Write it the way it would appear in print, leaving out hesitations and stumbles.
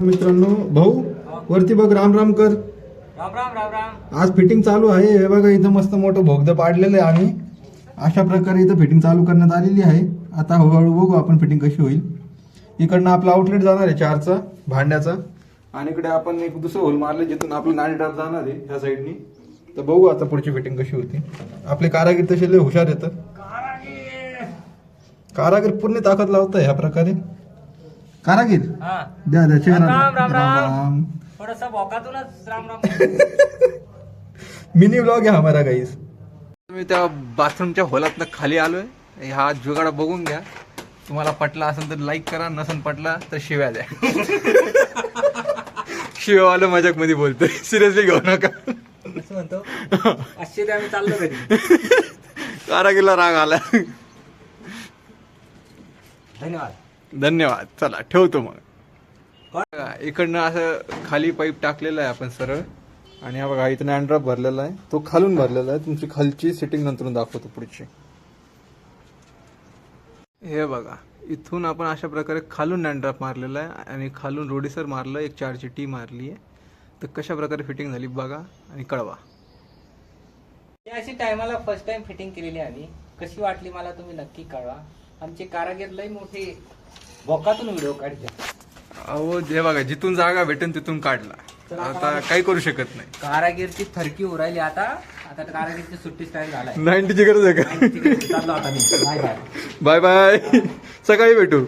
मित्रांनो, भाऊ वरती बघ, राम राम कर. राम राम राम राम. आज फिटिंग चालू आहे. हे बघा, इथं मस्त मोठं भोगदं पाडलेलं आहे. आम्ही अशा प्रकारे इथं फिटिंग चालू करण्यात आलेली आहे. आता हळूहळू बघू आपण फिटिंग कशी होईल. इकडनं आपला आउटलेट जाणार आहे 4चा भांड्याचा, आणि इकडे आपण एक दुसरं होल मारले जिथून आपलं नाणी डाब जाणार आहे ह्या साईडनी. तर बघू आता पुढची फिटिंग कशी होती. आपले कारागीर तसे लय हुशार येतं. कारागीर पूर्ण ताकद लावताय ह्या प्रकारे. कारागीर हा. द्या द्या चेहरा. राम राम राम. राम. थोडंसं भोकातूनच राम राम. मिनी ब्लॉग आहे हमारा गाईस. मी त्या बाथरूमच्या होलातनं खाली आलोय. हा जुगाडा बघून घ्या. तुम्हाला पटला असेल तर लाईक करा, नसेल पटला तर शिव्या द्या. शिव्यावालं मजाक मध्ये बोलतोय, सिरियसली घेऊ नका. असं म्हणतो 500 द्या, आम्ही चाललो घरी. कारागीरला राग आला. धन्यवाद. धन्यवाद. चला ठेवतो मग. इकडनं असं खाली पाईप टाकलेला आहे आपण सरळ, आणि हा बघा इथं हँड्रॉप भरलेला आहे. तो खालून भरलेला आहे. तुमची खालची सेटिंग नंतर दाखवतो पुढची. हे बघा, इथून आपण अशा प्रकारे खालून हँड्रॉप मारलेला आहे, आणि खालून रोडीसर मारलं, एक 4ची टी मारली आहे. तर कशा प्रकारे फिटिंग झाली बघा आणि कळवा. अशी टायमाला फर्स्ट टाइम फिटिंग केलेली आम्ही. कशी वाटली मला तुम्ही नक्की कळवा. आमचे कारागीर लय मोठे भोकातून व्हिडिओ काढते. अहो जे बघा, जिथून जागा भेटेन तिथून काढला. आता काही करू शकत नाही. कारागीरची थरकी उरायली. आता आता कारागीरची सुट्टी स्टाईल झालाय. 90ची गरज आहे का? चाललो आता मी. Bye bye. Bye bye. सकाळी भेटू.